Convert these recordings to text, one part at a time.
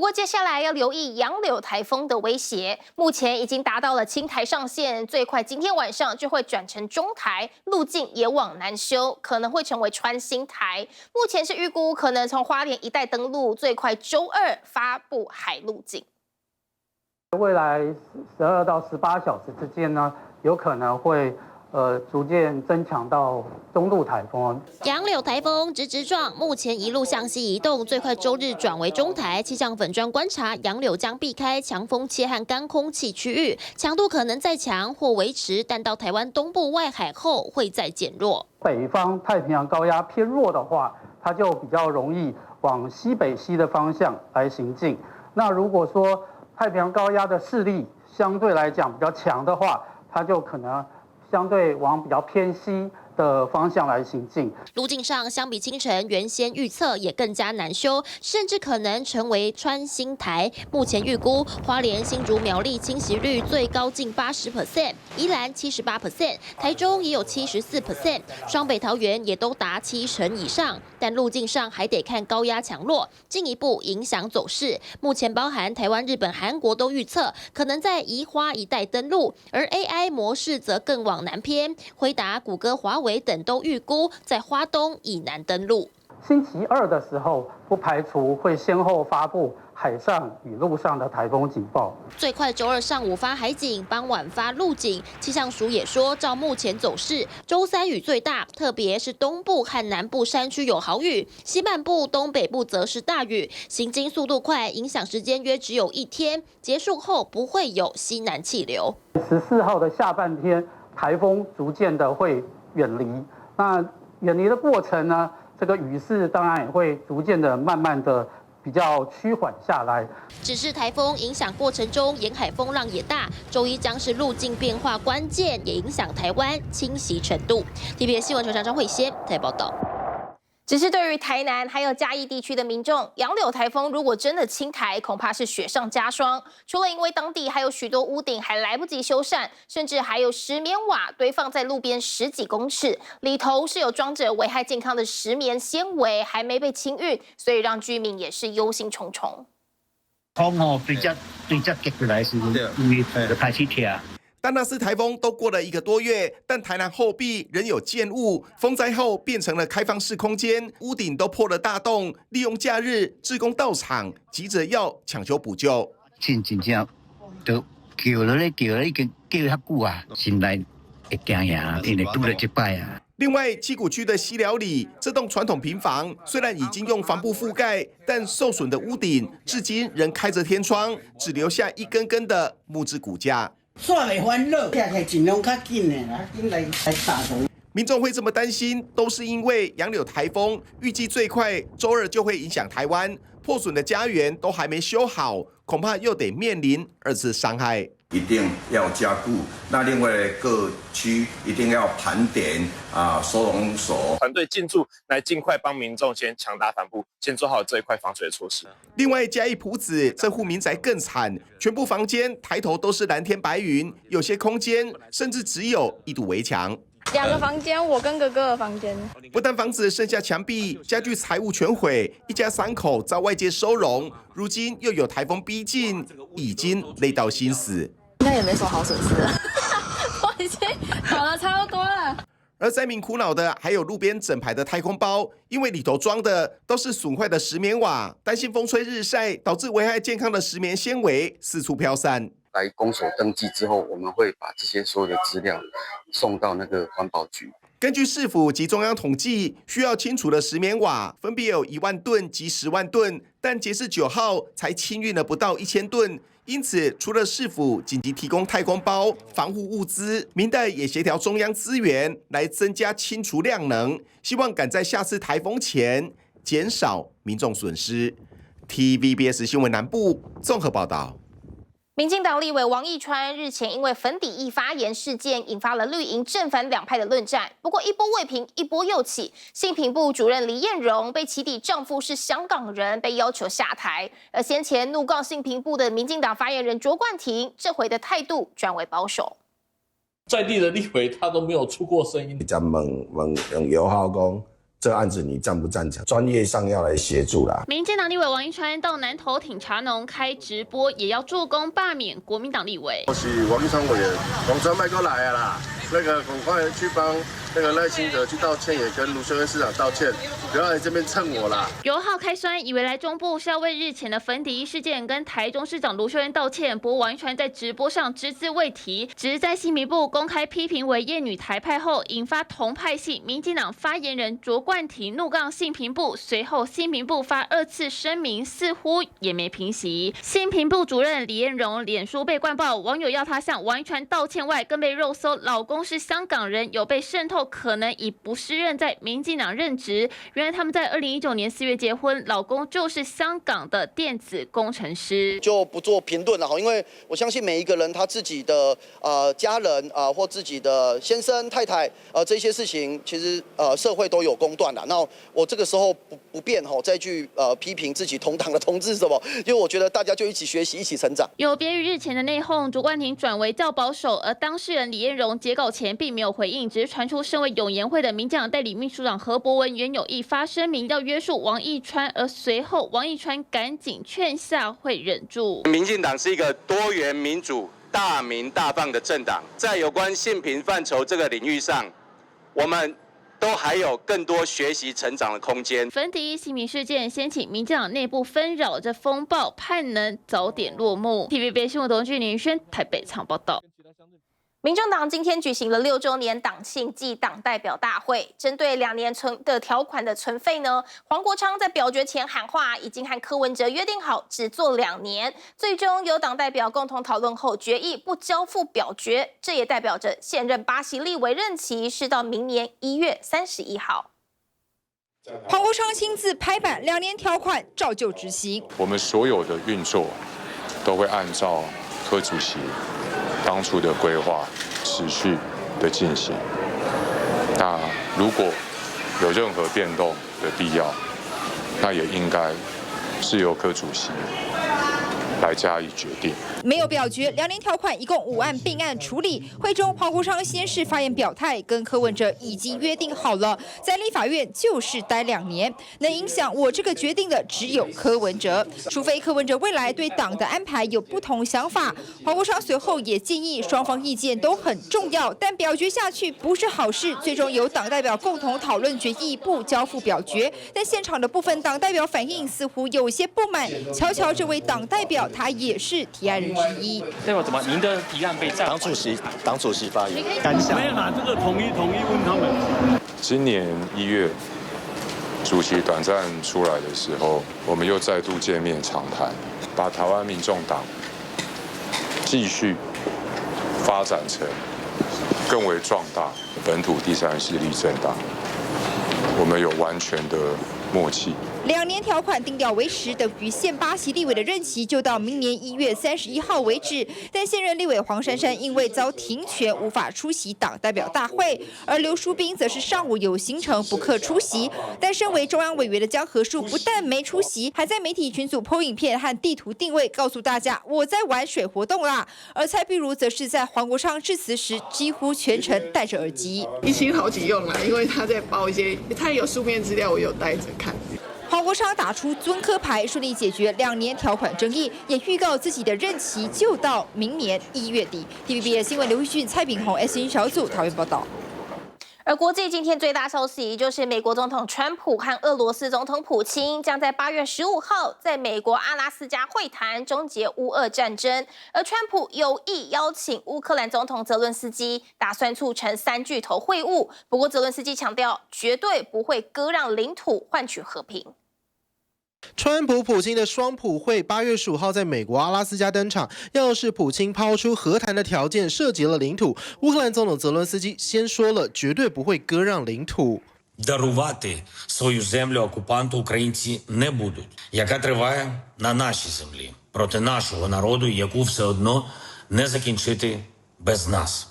过接下来要留意杨柳台风的威胁，目前已经达到了轻台上限，最快今天晚上就会转成中台，路径也往南修，可能会成为穿心台。目前是预估可能从花莲一带登陆，最快周二发布海路径。未来12到18小时之间呢，有可能会逐渐增强到中度台风。杨柳台风直撞，目前一路向西移动，最快周日转为中台。气象粉专观察，杨柳将避开强风切和干空气区域，强度可能再强或维持，但到台湾东部外海后会再减弱。北方太平洋高压偏弱的话，它就比较容易往西北西的方向来行进。那如果说太平洋高压的势力相对来讲比较强的话，它就可能相对往比较偏西的方向来行进。路径上相比清晨原先预测也更加难修，甚至可能成为穿心台。目前预估花莲、新竹、苗栗侵袭率最高近80%，宜兰78%，台中也有74%，双北、桃园也都达70%以上。但路径上还得看高压强弱，进一步影响走势。目前包含台湾、日本、韩国都预测可能在宜花一带登陆，而 AI 模式则更往南偏，辉达、谷歌、华为等都预估在花东以南登陆。星期二的时候，不排除会先后发布海上与陆上的台风警报。最快周二上午发海警，傍晚发陆警。气象署也说，照目前走势，周三雨最大，特别是东部和南部山区有豪雨，西半部、东北部则是大雨，行经速度快，影响时间约只有1天，结束后不会有西南气流。14号的下半天，台风逐渐的会远离。那远离的过程呢？这个雨势当然也会逐渐的、慢慢的比较趋缓下来。只是台风影响过程中，沿海风浪也大，周一将是路径变化关键，也影响台湾侵袭程度。TVBS 新闻球场张慧仙台报道。只是对于台南还有嘉义地区的民众，杨柳台风如果真的侵台，恐怕是雪上加霜。除了因为当地还有许多屋顶还来不及修缮，甚至还有石棉瓦堆放在路边10几公尺，里头是有装着危害健康的石棉纤维，还没被清运，所以让居民也是忧心忡忡。风对这激过来是因为开始跳。但那次台风都过了1个多月，但台南后壁仍有建物，风灾后变成了开放式空间，屋顶都破了大洞。利用假日，志工到场，急着要抢修补救。真正都叫了已经叫遐久啊，心内会惊呀，因为拄了一摆啊。另外，七股区的西寮里这栋传统平房，虽然已经用帆布覆盖，但受损的屋顶至今仍开着天窗，只留下一根根的木质骨架。煞袂烦恼，尽量较紧的啦，紧来打通。民众会这么担心，都是因为杨柳台风预计最快周二就会影响台湾，破损的家园都还没修好，恐怕又得面临2次伤害。一定要加固。那另外各区一定要盘点收容所团队进驻，来尽快帮民众先强打帆布，先做好这一块防水的措施。另外，嘉义埔子这户民宅更惨，全部房间抬头都是蓝天白云，有些空间甚至只有一堵围墙。2个房间，我跟哥哥的房间。不但房子剩下墙壁，家具财物全毁，一家3口遭外界收容，如今又有台风逼近，已经累到心死。应该也没什么好损失了，我已经搞得差不多了。而灾民苦恼的还有路边整排的太空包，因为里头装的都是损坏的石棉瓦，担心风吹日晒导致危害健康的石棉纤维四处飘散。来公所登记之后，我们会把这些所有的资料送到那个环保局。根据市府及中央统计，需要清除的石棉瓦分别有1万吨及10万吨，但截至9号才清运了不到1000吨。因此，除了市府紧急提供太空包、防护物资，民代也协调中央资源来增加清除量能，希望赶在下次台风前减少民众损失。TVBS 新闻南部综合报道。民进党立委王义川日前因为粉底液发言事件，引发了绿营正反两派的论战。不过一波未平，一波又起。性平部主任黎艳荣被起底丈夫是香港人，被要求下台。而先前怒告性平部的民进党发言人卓冠廷，这回的态度转为保守。在地的立委他都没有出过声音。咱问杨友好讲，这个案子你赞不赞成？专业上要来协助啦。民进党立委王一川到南投挺茶农开直播，也要助攻罢免国民党立委。我是王一川委员，王川麦哥来了啦，那个赶快去帮那个赖清德去道歉，也跟卢秀燕市长道歉，不要来这边蹭我啦。油耗开酸，以为来中部是要为日前的粉底液事件跟台中市长卢秀燕道歉，不过王一川在直播上只字未提，只是在新民部公开批评为厌女台派后，引发同派系民进党发言人卓冠廷怒杠性平部，随后性平部发2次声明，似乎也没平息。性平部主任李彦荣脸书被灌爆，网友要他向王一川道歉外，更被肉搜老公是香港人，有被渗透，可能已不适任在民进党任职。原来他们在2019年4月结婚，老公就是香港的电子工程师。就不做评论了哈，因为我相信每一个人他自己的家人或自己的先生太太这些事情，其实社会都有公断的。那我这个时候不便再去批评自己同党的同志什么，因为我觉得大家就一起学习，一起成长。有别于日前的内讧，卓冠廷转为较保守，而当事人李彦荣截稿前并没有回应，只是传出身为永研会的民进党代理秘书长何博文原有意发声明要约束王一川，而随后王一川赶紧劝下会忍住。民进党是一个多元民主、大鸣大放的政党，在有关性平范畴这个领域上，我们都还有更多学习成长的空间。粉底液性平事件掀起民进党内部纷扰，这风暴盼能早点落幕。TVB 新闻董俊林轩台北场报道。民众党今天举行了6周年党庆暨党代表大会，针对2年的条款的存废呢，黄国昌在表决前喊话，已经和柯文哲约定好只做2年，最终由党代表共同讨论后决议不交付表决，这也代表着现任8席立委任期是到明年1月31号。黄国昌亲自拍板，2年条款照旧执行。我们所有的运作都会按照柯主席当初的规划持续的进行。那如果有任何变动的必要，那也应该是由柯主席来加以决定。没有表决，2年条款一共5案并案处理。会中，黄国昌先是发言表态，跟柯文哲已经约定好了，在立法院就是待2年。能影响我这个决定的只有柯文哲，除非柯文哲未来对党的安排有不同想法。黄国昌随后也建议，双方意见都很重要，但表决下去不是好事。最终由党代表共同讨论决议，不交付表决。但现场的部分党代表反应似乎有些不满。瞧瞧这位党代表，他也是提案人之一。代表怎么？您的提案被暂缓？党主席发言，感想。没有啦，这个统一问他们。今年1月，主席短暂出来的时候，我们又再度见面长谈，把台湾民众党继续发展成更为壮大本土第3势力政党，我们有完全的默契。2年条款定调为10，等于现8席立委的任期就到明年1月31号为止。但现任立委黄珊珊因为遭停权，无法出席党代表大会，而刘淑彬则是上午有行程不克出席。但身为中央委员的江河树不但没出席，还在媒体群组 po 影片和地图定位，告诉大家我在玩水活动啦。而蔡壁如则是在黄国昌致辞时，几乎全程戴着耳机，一心好几用啦，因为他在报一些，他有书面资料，我有带着看。黄国昌打出尊科牌，顺利解决2年条款争议，也预告自己的任期就到明年1月底。TVBS 新闻刘玉俊、蔡炳宏 SN 小组桃园报道。而国际今天最大消息就是美国总统川普和俄罗斯总统普京将在8月15号在美国阿拉斯加会谈，终结乌俄战争。而川普有意邀请乌克兰总统泽伦斯基，打算促成3巨头会晤。不过泽伦斯基强调，绝对不会割让领土换取和平。川普、普京的双普会8月15号在美国阿拉斯加登场。要是普京抛出和谈的条件涉及了领土，乌克兰总统泽伦斯基先说了，绝对不会割让领土。Дарувати свою землю окупанту українці не будуть, яка триває на нашій землі проти нашого народу, яку все одно не закінчити без нас.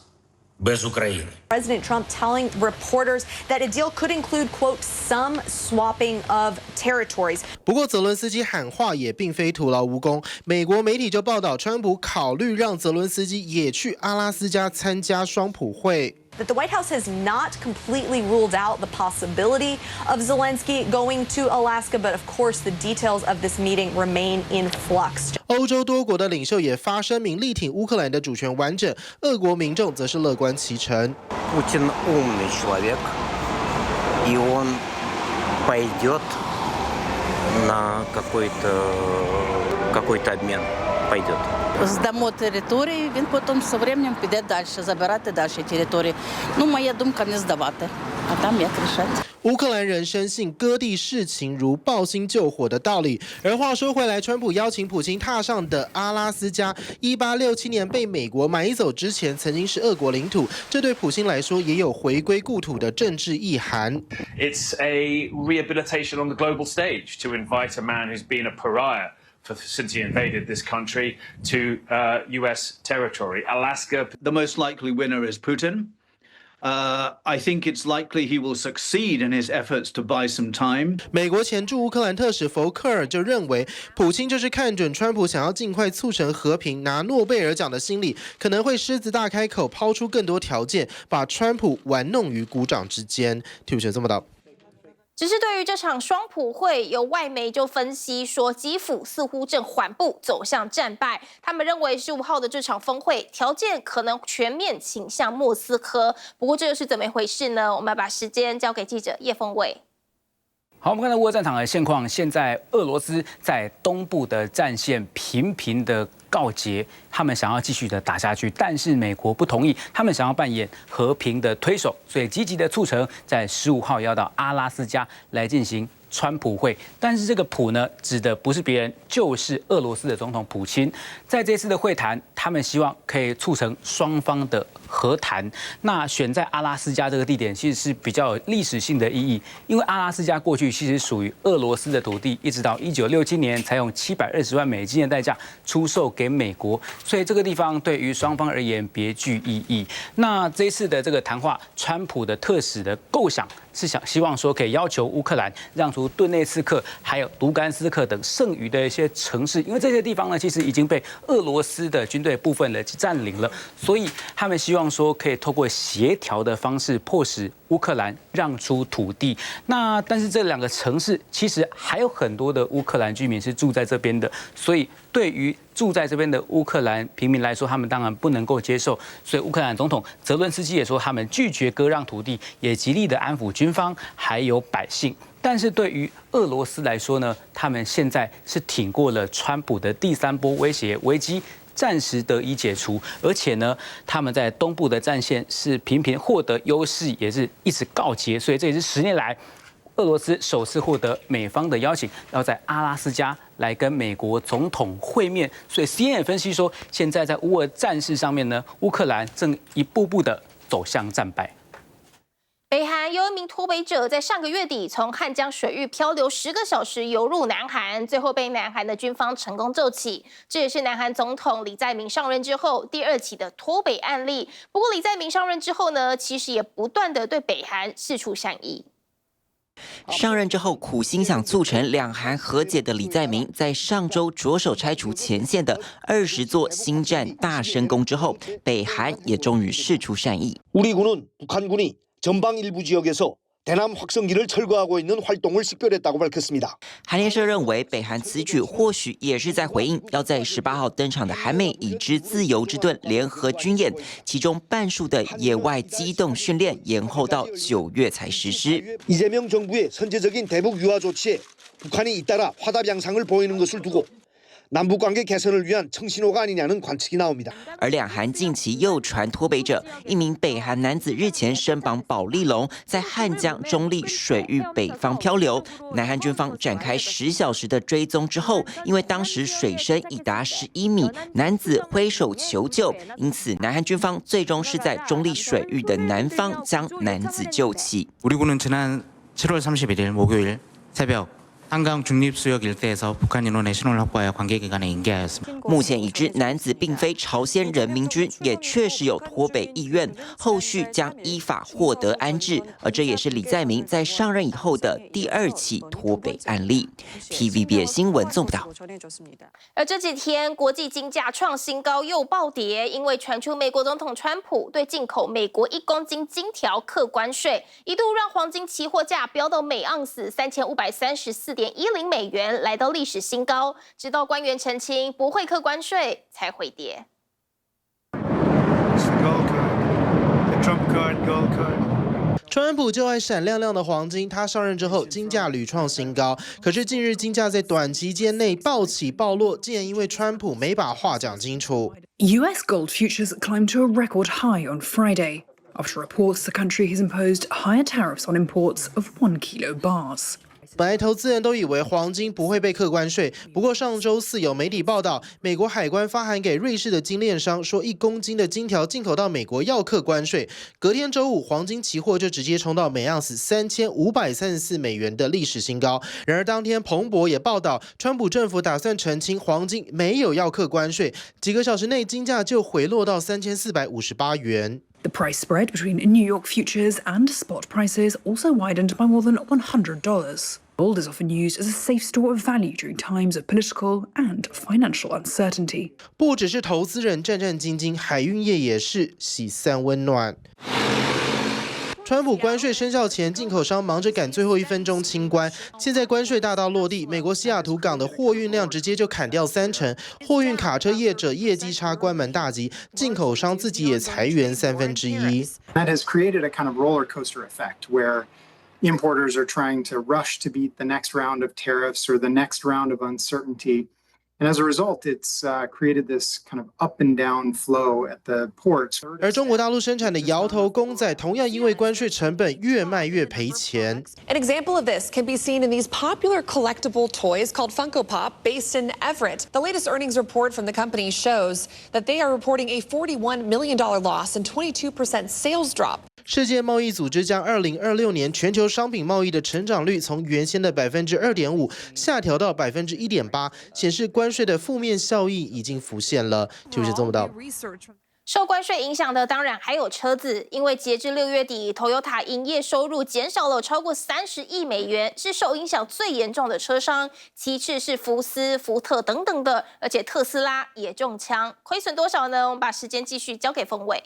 President Trump telling reporters that a deal could include, quote, some swapping of territories. 不过泽伦斯基喊话也并非徒劳无功，美国媒体就报道，川普考虑让泽伦斯基也去阿拉斯加参加双普会。That the White House has not completely ruled out the possibility of Zelensky going to Alaska, but of course the details of this meeting remain in flux. 欧洲多国的领袖也发声明力挺乌克兰的主权完整，俄国民众则是乐观其成。Путин умный человек, и он пойдет на какой-то обмен. Пойдет. Здамо території, він потім з часом піде далі, забирати далі території. Ну, моя думка не здавати, а там як рішать. 乌克兰人深信割地事情如抱薪救火的道理。而话说回来，川普邀请普京踏上的阿拉斯加，1867年被美国买走之前，曾经是俄国领土，这对普京来说也有回归故土的政治意涵。It's a rehabilitation on the global stage to invite a man who's been a pariah since he invaded this country to U.S. territory. Alaska. The most likely winner is Putin. I think it's likely he will succeed in his efforts to buy some time. 美国前驻乌克兰特使福克尔就认为，普京就是看准川普想要尽快促成和平、拿诺贝尔奖的心理，可能会狮子大开口，抛出更多条件，把川普玩弄于股掌之间。听这么到。只是对于这场双普会，有外媒就分析说，基辅似乎正缓步走向战败。他们认为15号的这场峰会条件可能全面倾向莫斯科。不过这又是怎么一回事呢？我们要把时间交给记者叶凤伟。好，我们看到乌俄战场的现况，现在俄罗斯在东部的战线频频的告捷，他们想要继续的打下去，但是美国不同意，他们想要扮演和平的推手，所以积极的促成在15号要到阿拉斯加来进行川普会。但是这个普呢，指的不是别人，就是俄罗斯的总统普京。在这次的会谈，他们希望可以促成双方的和谈。那选在阿拉斯加这个地点，其实是比较有历史性的意义，因为阿拉斯加过去其实属于俄罗斯的土地，一直到1967年才用720万美金的代价出售给美国，所以这个地方对于双方而言别具意义。那这一次的这个谈话，川普的特使的构想是希望说可以要求乌克兰让出顿内茨克还有卢甘斯克等剩余的一些城市，因为这些地方呢其实已经被俄罗斯的军队部分的占领了，所以他们希望说可以透过协调的方式迫使乌克兰让出土地。那但是这两个城市其实还有很多的乌克兰居民是住在这边的，所以对于住在这边的乌克兰平民来说，他们当然不能够接受。所以乌克兰总统泽伦斯基也说，他们拒绝割让土地，也极力的安抚军方还有百姓。但是对于俄罗斯来说呢，他们现在是挺过了川普的第3波威胁危机，暂时得以解除，而且呢，他们在东部的战线是频频获得优势，也是一直告捷，所以这也是10年来俄罗斯首次获得美方的邀请，要在阿拉斯加来跟美国总统会面。所以 CNN 也分析说，现在在乌俄战事上面呢，乌克兰正一步步的走向战败。北韩有一名脱北者在上个月底从汉江水域漂流10个小时游入南韩，最后被南韩的军方成功救起。这也是南韩总统李在明上任之后第2起的脱北案例。不过李在明上任之后呢，其实也不断的对北韩释出善意。上任之后苦心想促成两韩和解的李在明，在上周着手拆除前线的20座新战大神宫之后，北韩也终于释出善意。북한군이 전방 일부 지역에서 대남 확성기를 철거하고 있는 활동을 식별했다고 밝혔습니다. 韩联社认为，北韩此举或许也是在回应要在18号登场的韩美以之自由之盾联合军演，其中半数的野外机动训练延后到9月才实施。 이재명 정부의 선제적인 대북 유화 조치에 북한이 잇따라 화답 양상을 보이는 것을 두고 남북관계 개선을 위한 청신호가 아니냐는 관측이 나옵니다. 而两韩近期又传脱北者，一名北韩男子日前身绑保丽龙，在汉江中立水域北方漂流。南韩军方展开10小时的追踪之后，因为当時水深已達11米，男子挥手求救，因此南韩军方最终是在中立水域的南方将男子救起。 우리 군은 지난 7월 31일 목요일 새벽 한강 중립수역 일대에서 북한인으로 내셔널 협과의 관계기관에 인계하였습니다.目前已知男子并非朝鲜人民军，也确实有脱北意愿，后续将依法获得安置。而这也是李在明在上任以后的第2起脱北案例。TVBS 新闻综合报道。而这几天国际金价创新高又暴跌，因为传出美国总统川普对进口美国1公斤金条课关税，一度让黄金期货价飙到每盎司3534.10美元，来到历史新高。直到官员澄清不会课关税，才回跌。川普就爱闪亮亮的黄金，他上任之后金价屡创新高。可是近日金价在短期间内暴起暴落，竟然因为川普没把话讲清楚。US gold futures climbed to a record high on Friday after reports the country has imposed higher tariffs on imports of 1 kilo bars. 本来投资人都以为黄金不会被课关税，不过上周四有媒体报道，美国海关发函给瑞士的金链商，说1公斤的金条进口到美国要课关税。隔天周五，黄金期货就直接冲到每盎司3534美元的历史新高。然而当天彭博也报道，川普政府打算澄清黄金没有要课关税，几个小时内金价就回落到3458元。The price spread between New York futures and spot prices also widened by more than $100. Gold is often used as a safe store of value during times of political and financial uncertainty. 不只是投资人战战兢兢，海运业也是喜散温暖。川普关税生效前，进口商忙着赶最后1分钟清关。现在关税大道落地，美国西雅图港的货运量直接就砍掉30%，货运卡车业者业绩差关门大吉，进口商自己也裁员1/3。That has created a kind of roller coaster effect where importers are trying to rush to beat the next round of tariffs or the next round of uncertainty. And as a result, it's created this kind of up and down flow at the ports. 而中国大陆生产的摇头公仔同样因为关税成本越卖越赔钱。An example of this can be seen in these popular collectible toys called Funko Pop, based in Everett. The latest earnings report from the company shows that they are reporting a $41 million loss and 22% sales drop. 世界贸易组织将2026年全球商品贸易的成长率从原先的2.5%下调到1.8%，显示关税的负面效益已经浮现了。就是这么到。受关税影响的当然还有车子，因为截至6月底 ，Toyota 营业收入减少了超过30亿美元，是受影响最严重的车商。其次是福斯、福特等等的，而且特斯拉也中枪，亏损多少呢？我们把时间继续交给凤伟。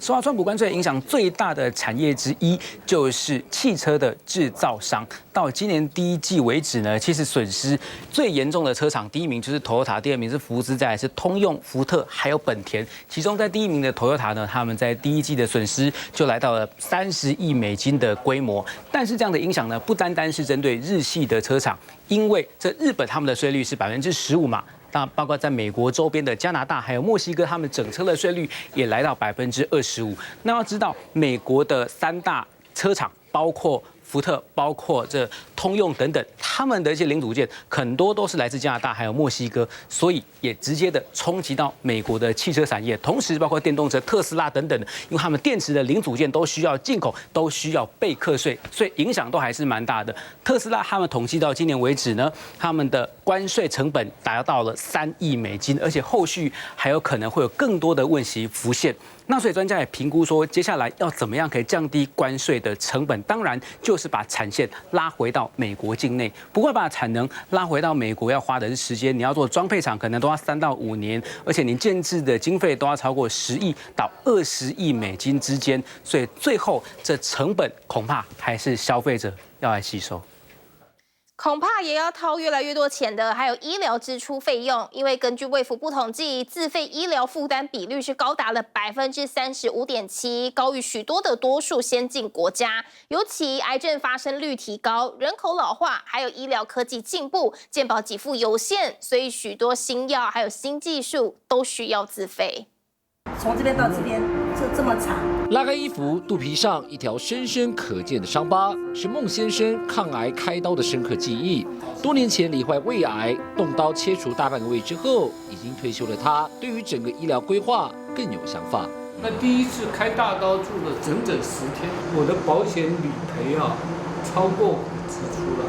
受到川普关税影响最大的产业之一就是汽车的制造商。到今年第1季为止呢，其实损失最严重的车厂，第1名就是 Toyota， 第2名是福斯，再来是通用、福特还有本田。其中在第1名的 Toyota 呢，他们在第1季的损失就来到了30亿美金的规模。但是这样的影响呢，不单单是针对日系的车厂，因为这日本他们的税率是15%嘛。那包括在美国周边的加拿大还有墨西哥，他们整车的税率也来到25%。那要知道，美国的3大车厂，包括福特、包括这通用等等，他们的一些零组件很多都是来自加拿大还有墨西哥，所以也直接的冲击到美国的汽车产业。同时，包括电动车、特斯拉等等的，因为他们电池的零组件都需要进口，都需要被课税，所以影响都还是蛮大的。特斯拉他们统计到今年为止呢，他们的关税成本达到了3亿美金，而且后续还有可能会有更多的问题浮现。那所以专家也评估说，接下来要怎么样可以降低关税的成本？当然就是把产线拉回到美国境内。不过把产能拉回到美国要花的是时间，你要做装配厂可能都要3到5年，而且你建制的经费都要超过10亿到20亿美金之间。所以最后这成本恐怕还是消费者要来吸收。恐怕也要掏越来越多钱的，还有医疗支出费用。因为根据卫福部统计，自费医疗负担比率是高达了35.7%，高于许多的多数先进国家。尤其癌症发生率提高，人口老化，还有医疗科技进步，健保给付有限，所以许多新药还有新技术都需要自费。从这边到这边这么长。拉开衣服，肚皮上一条深深可见的伤疤，是孟先生抗癌开刀的深刻记忆。多年前罹患胃癌，动刀切除大半个胃之后，已经退休的他，对于整个医疗规划更有想法。那第一次开大刀住了整整10天，我的保险理赔超过我的支出了。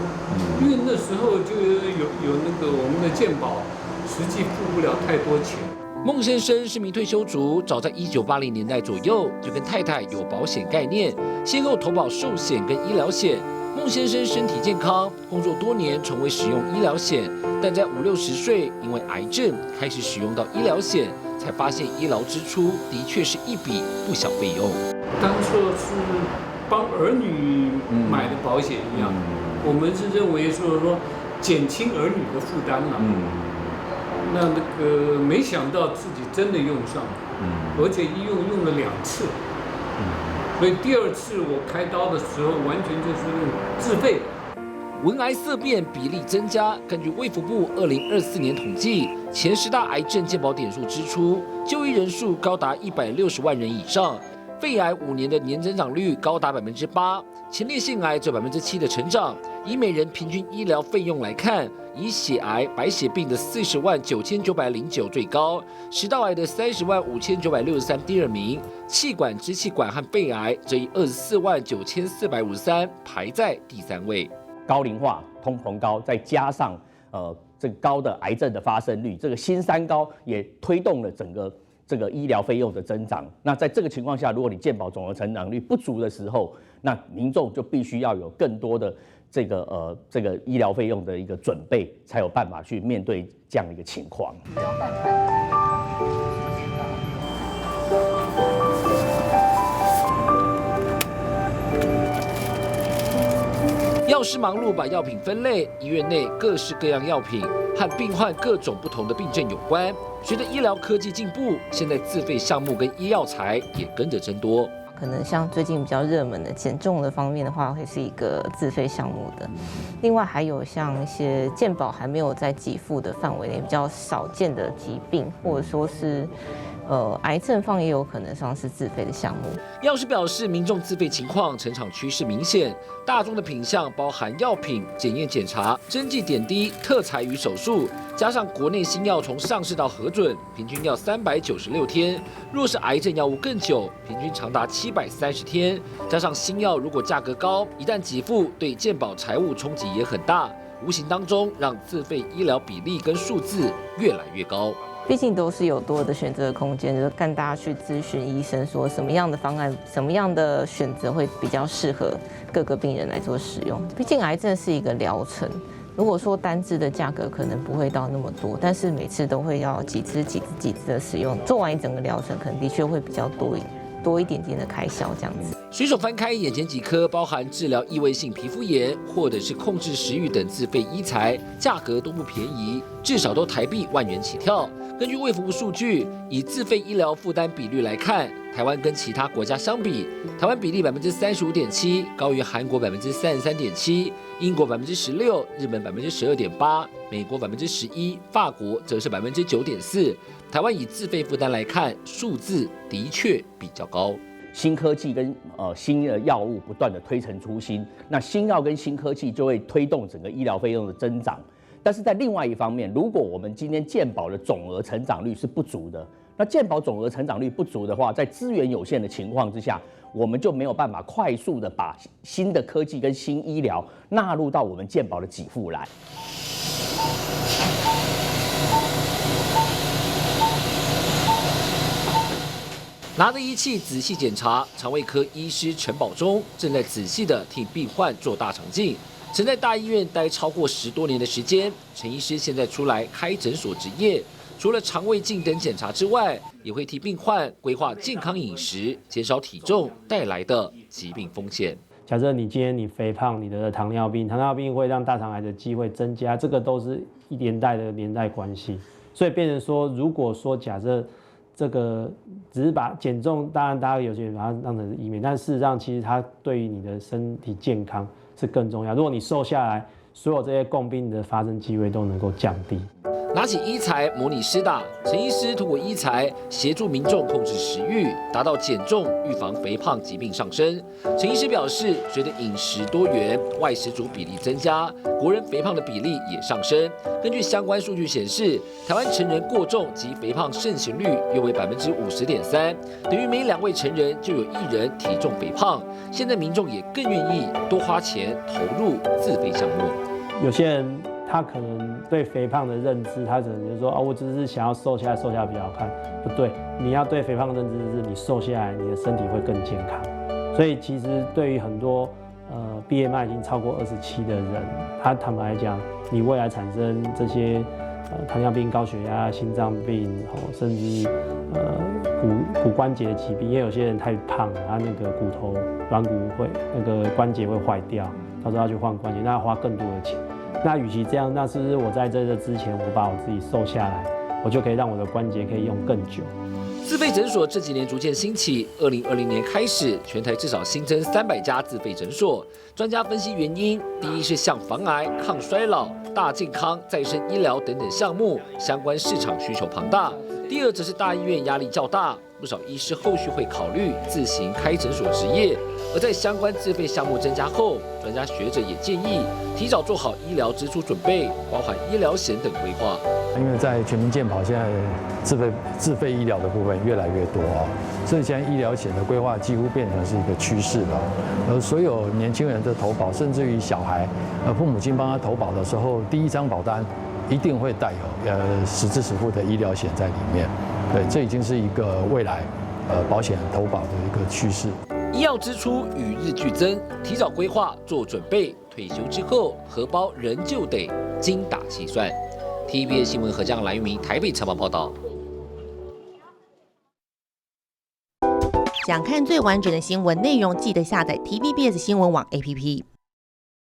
因为那时候就有那个我们的健保实际付不了太多钱。孟先生是名退休族，早在1980年代左右就跟太太有保险概念，先后投保寿险跟医疗险。孟先生身体健康，工作多年，从未使用医疗险，但在50、60岁因为癌症开始使用到医疗险，才发现医疗支出的确是一笔不小费用。当初是帮儿女买的保险一样，我们是认为说减轻儿女的负担嘛。那个没想到自己真的用上，而且一用了2次。所以第2次我开刀的时候，完全就是自费。闻癌色变比例增加，根据卫福部2024年统计，前10大癌症健保点数支出，就医人数高达160万人以上。肺癌5年的年增长率高达8%，前列腺癌只有7%的成长。以每人平均医疗费用来看，以血癌、白血病的40.9909最高，食道癌的30.5963第2名，气管、支气管和肺癌则以24.9453排在第3位。高龄化、通膨高，再加上这个高的癌症的发生率，这个新三高也推动了整个这个医疗费用的增长。那在这个情况下，如果你健保总额成长率不足的时候，那民众就必须要有更多的这个医疗费用的一个准备，才有办法去面对这样的一个情况。药师忙碌把药品分类，医院内各式各样药品和病患各种不同的病症有关。随着医疗科技进步，现在自费项目跟医药材也跟着增多。可能像最近比较热门的减重的方面的话，会是一个自费项目的。另外还有像一些健保还没有在给付的范围内比较少见的疾病，或者说是癌症方也有可能上是自费的项目。药师表示，民众自费情况成长趋势明显，大宗的品项包含药品、检验检查、针剂点滴、特材与手术，加上国内新药从上市到核准，平均要396天；若是癌症药物更久，平均长达730天。加上新药如果价格高，一旦给付，对健保财务冲击也很大，无形当中让自费医疗比例跟数字越来越高。毕竟都是有多的选择的空间，就是看大家去咨询医生，说什么样的方案、什么样的选择会比较适合各个病人来做使用。毕竟癌症是一个疗程，如果说单支的价格可能不会到那么多，但是每次都会要几支的使用，做完一整个疗程，可能的确会比较多一点点的开销这样子。随手翻开眼前几颗包含治疗异位性皮肤炎或者是控制食欲等自费医材，价格都不便宜，至少都台币1万元起跳。根据卫福部数据，以自费医疗负担比率来看，台湾跟其他国家相比，台湾比例35.7%，高于韩国33.7%，英国16%，日本12.8%，美国11%，法国则是9.4%。台湾以自费负担来看，数字的确比较高。新科技跟新的药物不断的推陈出新，那新药跟新科技就会推动整个医疗费用的增长。但是在另外一方面，如果我们今天健保的总额成长率是不足的，那健保总额成长率不足的话，在资源有限的情况之下，我们就没有办法快速的把新的科技跟新医疗纳入到我们健保的给付来。拿着仪器仔细检查，肠胃科医师陈宝忠正在仔细地替病患做大肠镜。曾在大医院待超过10多年的时间，陈医师现在出来开诊所执业，除了肠胃镜等检查之外，也会替病患规划健康饮食，减少体重带来的疾病风险。假设你今天你肥胖，你得糖尿病，糖尿病会让大肠癌的机会增加，这个都是一连带的连带关系。所以变成说，如果说假设这个只是把减重，当然大家有些人把它当成是医美，但事实上其实它对于你的身体健康是更重要。如果你瘦下来，所有这些共病的发生机会都能够降低。拿起医材模拟施打，陈医师通过医材协助民众控制食欲，达到减重、预防肥胖疾病上升。陈医师表示，随着饮食多元、外食族比例增加，国人肥胖的比例也上升。根据相关数据显示，台湾成人过重及肥胖盛行率约为50.3%，等于每2位成人就有1人体重肥胖。现在民众也更愿意多花钱投入自费项目。有些人他可能对肥胖的认知，他可能就说我只是想要瘦下来，瘦下来比较好看。不对，你要对肥胖的认知是你瘦下来，你的身体会更健康。所以其实对于很多BMI 已经超过27的人，他坦白来讲，你未来产生这些糖尿病、高血压、心脏病，甚至骨关节疾病，因为有些人太胖了，他那个骨头软骨会那个关节会坏掉，到时候要去换关节，那要花更多的钱。那与其这样，那是不是我在这之前，我把我自己瘦下来，我就可以让我的关节可以用更久？自费诊所这几年逐渐兴起，2020年开始，全台至少新增300家自费诊所。专家分析原因，第一是像防癌、抗衰老、大健康、再生医疗等等项目相关市场需求庞大；第二则是大医院压力较大，不少医师后续会考虑自行开诊所执业。而在相关自费项目增加后，专家学者也建议提早做好医疗支出准备，包含医疗险等规划。因为在全民健保，现在自费医疗的部分越来越多所以现在医疗险的规划几乎变成是一个趋势了。而所有年轻人的投保，甚至于小孩，父母亲帮他投保的时候，第一张保单一定会带有实支实付的医疗险在里面。对，这已经是一个未来保险投保的一个趋势。医药支出与日俱增，提早规划做准备，退休之后荷包仍旧得精打细算。TVBS 新闻何将蓝玉明台北采访报道。想看最完整的新闻内容，记得下载 TVBS 新闻网 APP。